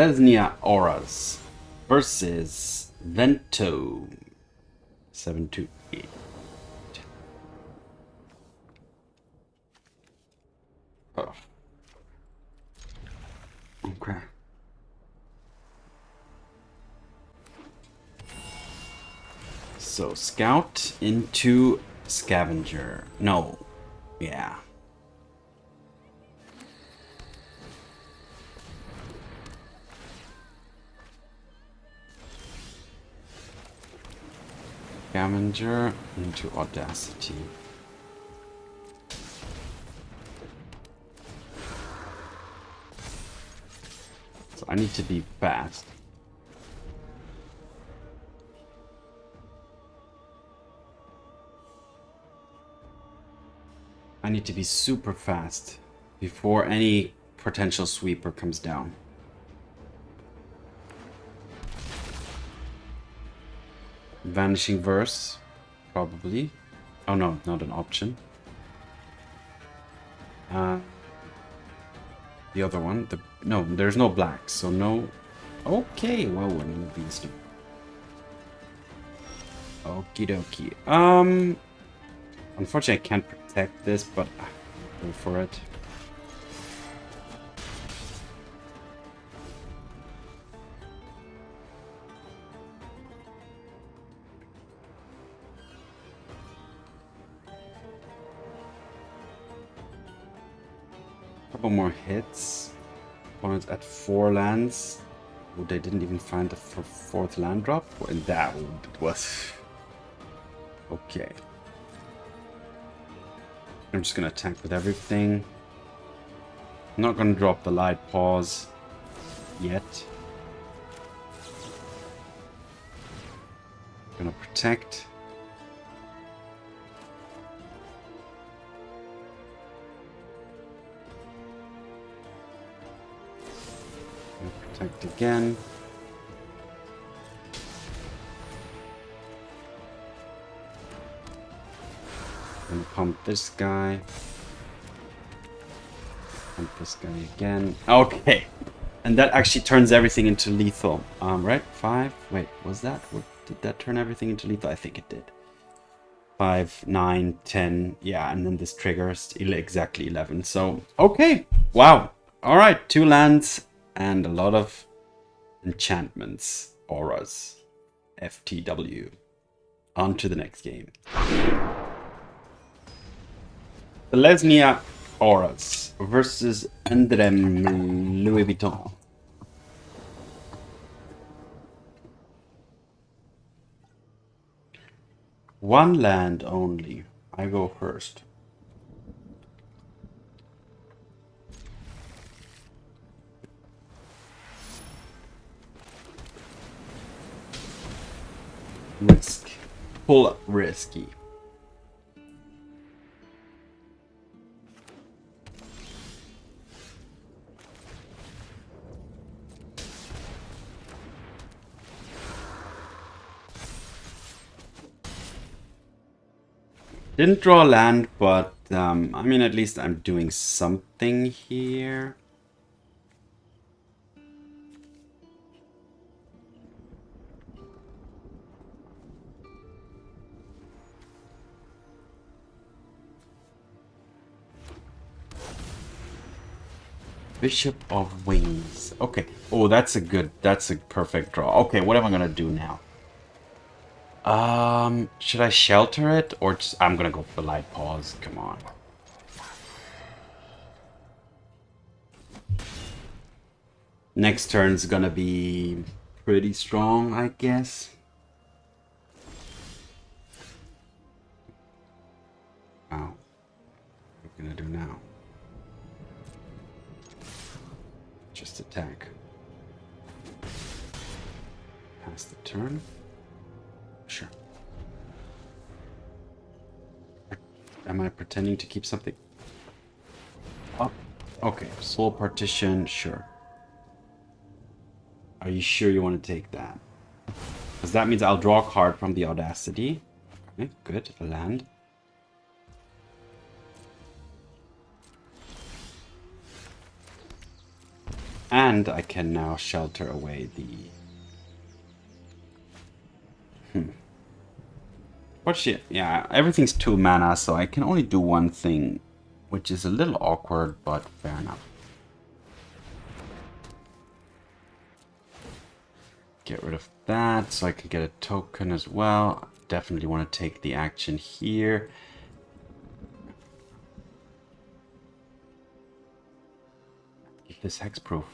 Selesnya Auras versus Vento 728. Oh. Okay. So Scout into Scavenger. No. Yeah. Scavenger into Audacity. So I need to be fast. I need to be super fast before any potential sweeper comes down. Vanishing Verse, probably. Oh no, not an option. The other one, no, there's no black, so no. Okay, well, one of these two. Okie dokie. Unfortunately, I can't protect this, but go for it. Couple more hits. Opponents at 4 lands. Oh, they didn't even find the 4th land drop. And that was okay. I'm just gonna attack with everything. I'm not gonna drop the Light-Paws yet. I'm gonna protect. Protect again. Gonna pump this guy. Pump this guy again. Okay. And that actually turns everything into lethal. Right? 5. Wait, was that? Did that turn everything into lethal? I think it did. 5, 9, 10. Yeah, and then this triggers exactly 11. So, okay. Wow. All right. 2 lands. And a lot of enchantments, auras, FTW. On to the next game. Selesnya Auras versus Endrem Louis Vuitton. One land only. I go first. Risk. Pull up risky. Didn't draw land, but I mean, at least I'm doing something here. Bishop of Wings. Okay. Oh, that's a perfect draw. Okay, what am I gonna do now? Should I shelter it or just, I'm gonna go for Light-Paws. Come on. Next turn's gonna be pretty strong, I guess. Wow. What are we gonna do now? Just attack. Pass the turn. Sure. Am I pretending to keep something? Oh, okay. Soul Partition, sure. Are you sure you want to take that? Because that means I'll draw a card from the Audacity. Okay, good. A land. And I can now shelter away the... But shit, yeah, everything's 2 mana, so I can only do one thing, which is a little awkward, but fair enough. Get rid of that, so I can get a token as well. Definitely want to take the action here. Keep this hexproof.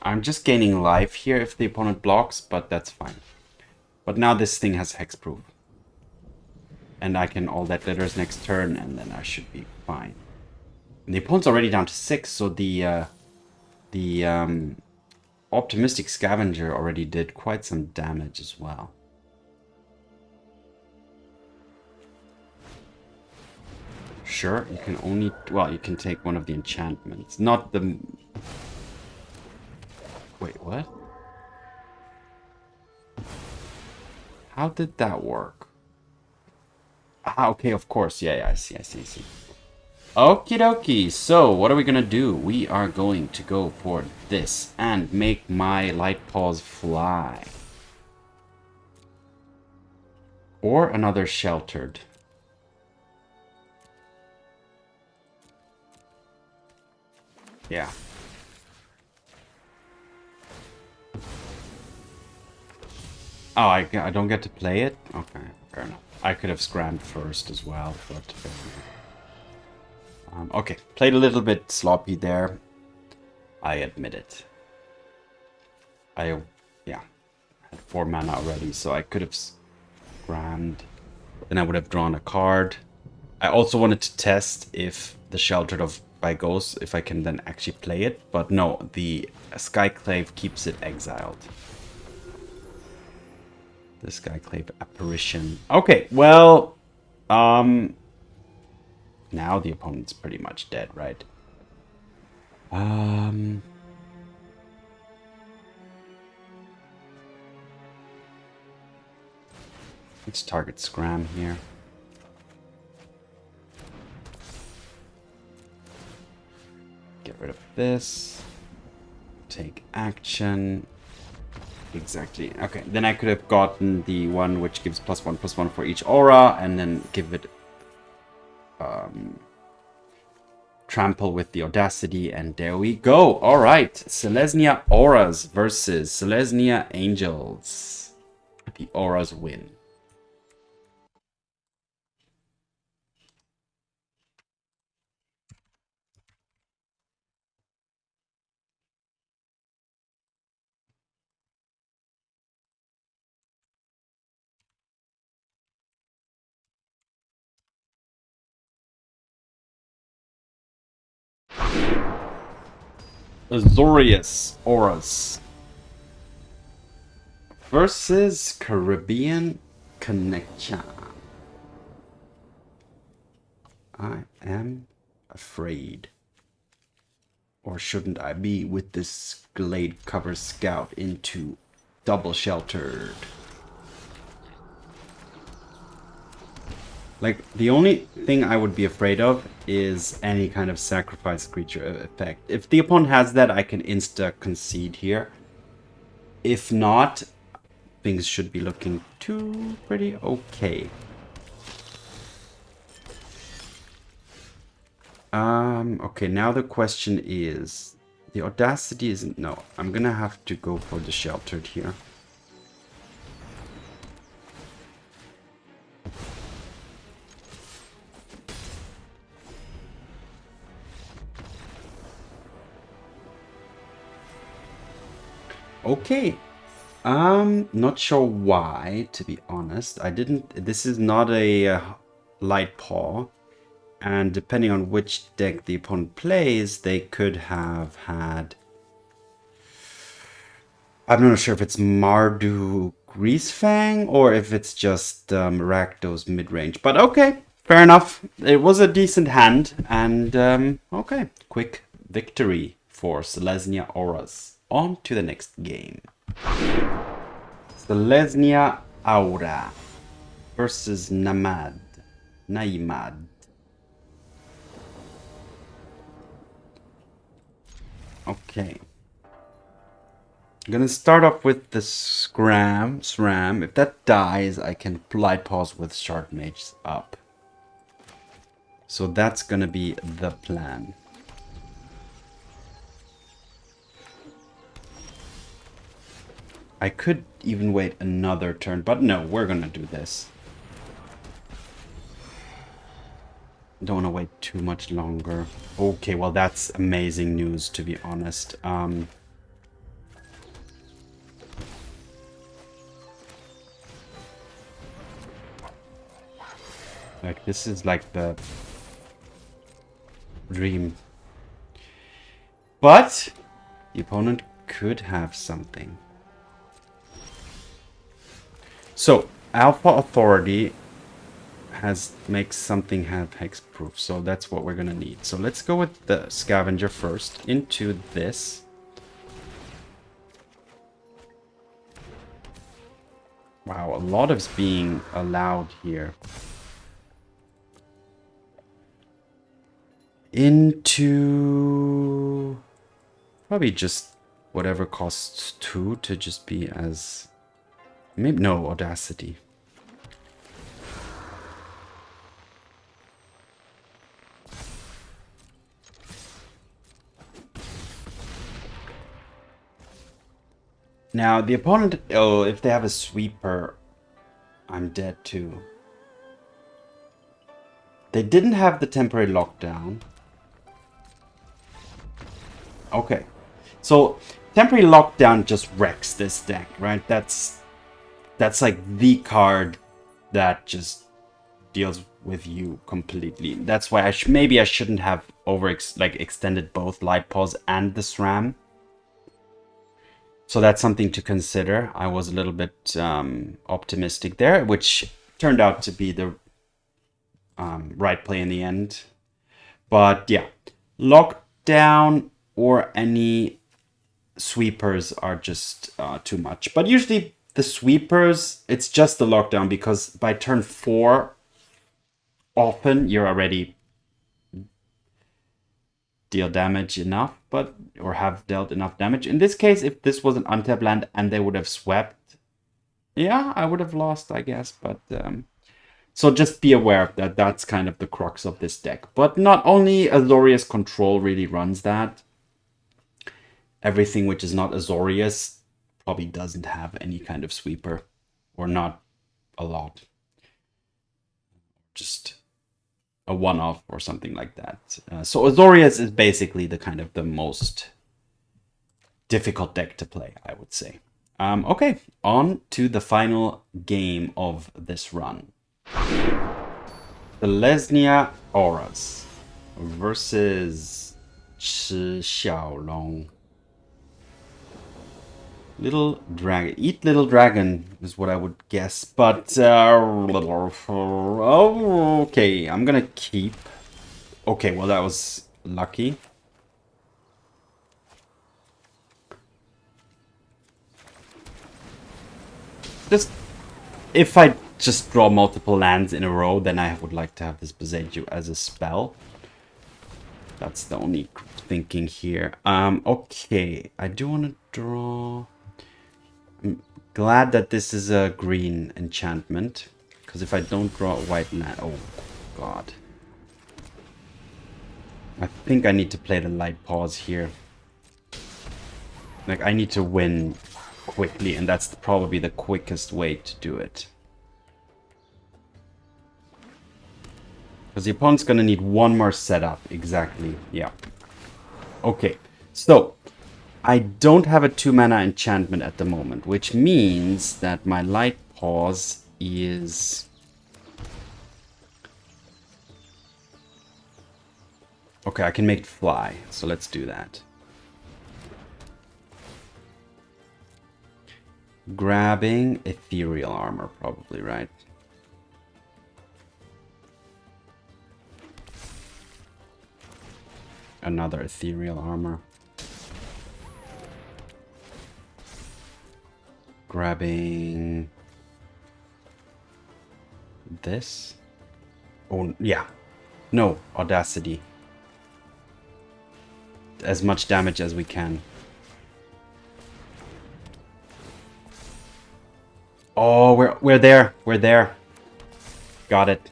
I'm just gaining life here if the opponent blocks, but that's fine. But now this thing has hexproof. And I can all that glitters next turn, and then I should be fine. And the opponent's already down to 6, so the Optimistic Scavenger already did quite some damage as well. Sure, you can only... Well, you can take one of the enchantments. Not the... Wait, what? How did that work? Ah, okay, of course. Yeah, I see. Okie dokie. So, what are we gonna do? We are going to go for this and make my Light-Paws fly. Or another sheltered. Yeah. Oh, I don't get to play it? Okay, fair enough. I could have scrammed first as well, but... okay, played a little bit sloppy there. I admit it. Yeah, had 4 mana already, so I could have scrammed. Then I would have drawn a card. I also wanted to test if the Sheltered of by Ghost, if I can then actually play it. But no, the Skyclave keeps it exiled. The Skyclave Apparition. Okay, well, now the opponent's pretty much dead, right? Let's target Sram here. Get rid of this. Take action. Exactly. Okay, then I could have gotten the one which gives +1/+1 for each aura, and then give it trample with the Audacity, and there we go. All right, Selesnya Auras versus Selesnya Angels. The Auras win. Azorius Auras versus Caribbean Connection. I am afraid. Or shouldn't I be with this Gladecover Scout into double sheltered? Like, the only thing I would be afraid of is any kind of sacrifice creature effect. If the opponent has that, I can insta-concede here. If not, things should be looking pretty okay. Okay, now the question is... The Audacity isn't... No, I'm gonna have to go for the sheltered here. Okay, not sure why, to be honest. This is not a Light-Paw, and depending on which deck the opponent plays, they could have had... I'm not sure if it's Mardu Greasefang or if it's just Rakdos mid-range, but okay, fair enough. It was a decent hand, and okay, quick victory for Selesnya Auras. On to the next game. Selesnya Aura versus Naimad. Okay. I'm gonna start off with the Sram. If that dies, I can Light-Paws with Shardmage up. So that's gonna be the plan. I could even wait another turn, but no, we're gonna do this. Don't want to wait too much longer. Okay, well that's amazing news, to be honest. Like, this is like the dream. But the opponent could have something. So, Alpha Authority makes something have hexproof, so that's what we're gonna need. So let's go with the Scavenger first into this. Wow, a lot is being allowed here. Into probably just whatever costs 2 to just be as maybe no Audacity. Now the opponent, oh, if they have a sweeper, I'm dead too. They didn't have the temporary lockdown. Okay, so temporary lockdown just wrecks this deck, right? That's like the card that just deals with you completely. That's why maybe I shouldn't have extended both Light-Paws and the Sram. So that's something to consider. I was a little bit optimistic there, which turned out to be the right play in the end. But yeah, lockdown or any sweepers are just too much. But usually the sweepers, it's just the lockdown, because by turn 4, often you're already deal damage enough, or have dealt enough damage. In this case, if this was an untapped land and they would have swept, yeah, I would have lost, I guess. But so just be aware of that. That's kind of the crux of this deck. But not only Azorius Control really runs that. Everything which is not Azorius probably doesn't have any kind of sweeper, or not a lot. Just a one-off or something like that. So Azorius is basically the kind of the most difficult deck to play, I would say. Okay, on to the final game of this run. Selesnya Auras versus Chi Xiaolong. Little dragon. Eat little dragon is what I would guess. But, okay, I'm gonna keep. Okay, well, that was lucky. Just, if I just draw multiple lands in a row, then I would like to have this Boseiju as a spell. That's the only thinking here. Okay, I do want to draw. I'm glad that this is a green enchantment, because if I don't draw a white land, oh god. I think I need to play the Light-Paws here. Like, I need to win quickly, and that's probably the quickest way to do it. Because the opponent's gonna need one more setup, exactly, yeah. Okay, so I don't have a 2-mana enchantment at the moment, which means that my Light-Paws is... Okay, I can make it fly, so let's do that. Grabbing Ethereal Armor, probably, right? Another Ethereal Armor. Grabbing this. Oh, yeah. No, Audacity. as much damage as we can. Oh, we're there. We're there. Got it.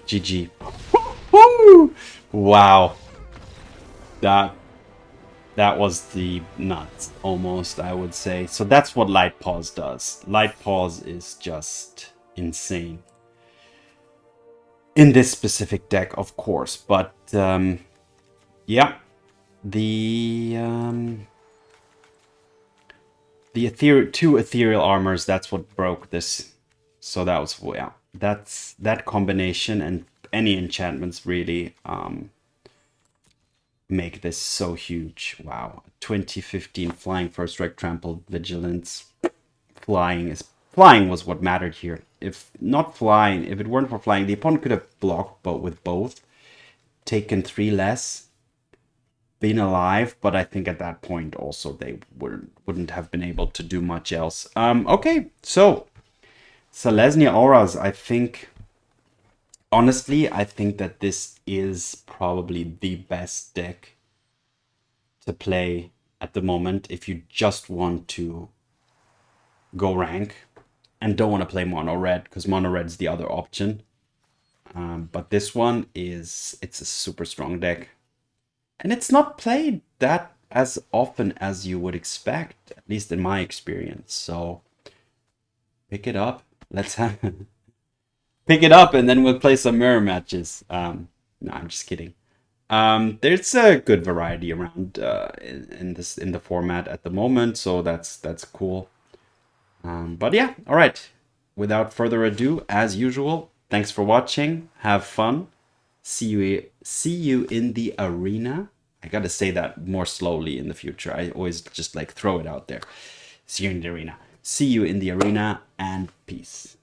GG. Wow. That was the nuts, almost, I would say. So that's what Light-Paws does. Light-Paws is just insane. In this specific deck, of course. But, yeah. The two Ethereal Armors, that's what broke this. So that was, yeah. That combination and any enchantments really make this so huge. Wow. 2015 flying, first strike, trample, vigilance. Flying was what mattered here. If it weren't for flying, the opponent could have blocked with both, taken 3 less, been alive, but I think at that point also they wouldn't have been able to do much else. Okay, so Selesnya Auras, I think, honestly, I think that this is probably the best deck to play at the moment if you just want to go rank and don't want to play mono red, because mono red's the other option. But this one it's a super strong deck. And it's not played that as often as you would expect, at least in my experience. So pick it up. Let's have pick it up and then we'll play some mirror matches. No, I'm just kidding. There's a good variety around in the format at the moment, so that's cool. But yeah, all right. Without further ado, as usual, thanks for watching. Have fun. See you in the arena. I gotta say that more slowly in the future. I always just like throw it out there. See you in the arena. See you in the arena, and peace.